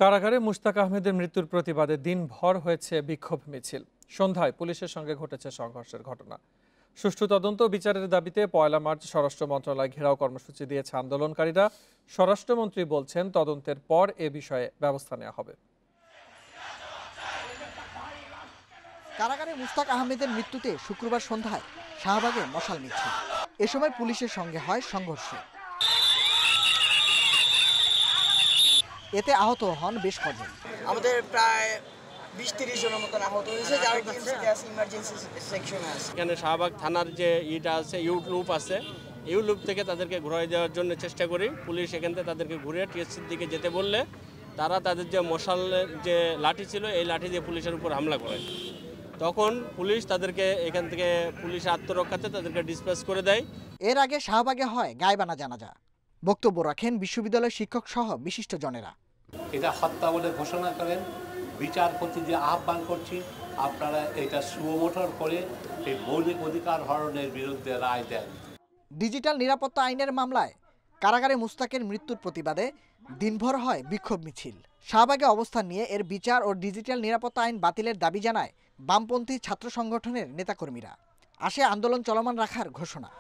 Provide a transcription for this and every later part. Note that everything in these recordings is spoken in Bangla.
কারাগারে মুশতাক আহমেদের মৃত্যুর প্রতিবাদে দিনভর হয়েছে বিক্ষোভ মিছিল। সন্ধ্যায় পুলিশের সঙ্গে ঘটেছে সংঘর্ষের ঘটনা। সুষ্ঠু তদন্ত ও বিচারের দাবিতে ১ মার্চ স্বরাষ্ট্র মন্ত্রণালয় ঘেরাও কর্মসূচি দিয়েছে আন্দোলনকারীরা। স্বরাষ্ট্রমন্ত্রী বলছেন, তদন্তের পর এ বিষয়ে ব্যবস্থা নেওয়া হবে। কারাগারে মুশতাক আহমেদের মৃত্যুতে শুক্রবার সন্ধ্যায় শাহবাগে মশাল মিছিল। এ সময় পুলিশের সঙ্গে হয় সংঘর্ষ। এতে আহত হন বেশ কজন। আমাদের প্রায় ২০-৩০ জনের মতন আহত হয়েছে, যারা ইমার্জেন্সি সেকশনে আছে। এখানে শাহবাগ থানার যে ইটা আছে, ইউলুপ আছে, ইউলুপ থেকে তাদেরকে ঘুরাই দেওয়ার জন্য চেষ্টা করি। পুলিশ এখান থেকে তাদেরকে ঘুরে টিএসসির দিকে যেতে বললে তারা তাদের যে মশালের যে লাঠি ছিল, এই লাঠি দিয়ে পুলিশের উপর হামলা করে। তখন পুলিশ তাদেরকে এখান থেকে পুলিশের আত্মরক্ষাতে তাদেরকে ডিসপ্যাচ করে দেয়। এর আগে শাহবাগে হয় গায়েবানা জানাজা। বক্তব্য রাখেন বিশ্ববিদ্যালয়ের শিক্ষক সহ বিশিষ্ট জনেরা। এটা হত্যা বলে ঘোষণা করেন। বিচারপতি যে আহ্বান করছি, আপনারা এটা সুমোটর করে এই মৌলিক অধিকার হরণের বিরুদ্ধে রায় দেন। ডিজিটাল নিরাপত্তা আইনের মামলায় কারাগারে মুশতাকের মৃত্যুর প্রতিবাদে দিনভর হয় বিক্ষোভ মিছিল। শাহবাগে অবস্থান নিয়ে এর বিচার ও ডিজিটাল নিরাপত্তা আইন বাতিলের দাবি জানায় বামপন্থী ছাত্র সংগঠনের নেতাকর্মীরা। আসে আন্দোলন চলমান রাখার ঘোষণা।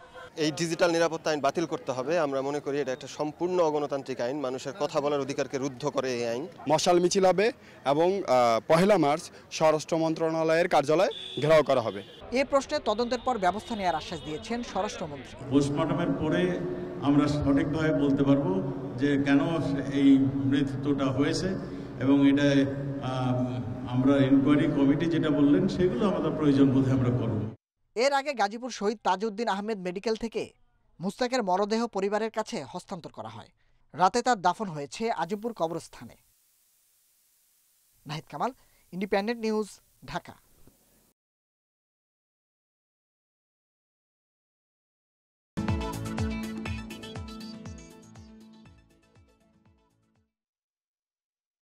এই ডিজিটাল নিরাপত্তা আইন বাতিল করতে হবে। আমরা মনে করি এটা একটা সম্পূর্ণ অগণতান্ত্রিক আইন, মানুষের কথা বলার অধিকারকে রুদ্ধ করে এই আইন। মশাল মিছিল হবে এবং ১ মার্চ স্বরাষ্ট্র মন্ত্রণালয়ের কার্যালয় ঘেরাও করা হবে। এ প্রশ্নে তদন্তের পর ব্যবস্থা নেওয়ার আশ্বাস দিয়েছেন স্বরাষ্ট্রমন্ত্রী। পোস্টমর্টমের পরে আমরা সঠিকভাবে বলতে পারবো যে কেন এই মৃত্যুটা হয়েছে, এবং এটা আমরা ইনকোয়ারি কমিটি যেটা বললেন সেগুলো আমাদের প্রয়োজন বোধে আমরা করব। এর আগে গাজীপুর শহীদ তাজউদ্দিন আহমেদ মেডিকেল থেকে মুশতাকের মরদেহ পরিবারের কাছে হস্তান্তর করা হয়। রাতে তার দাফন হয়েছে আজিমপুর কবরস্থানে। Nahid Kamal, independent news, Dhaka.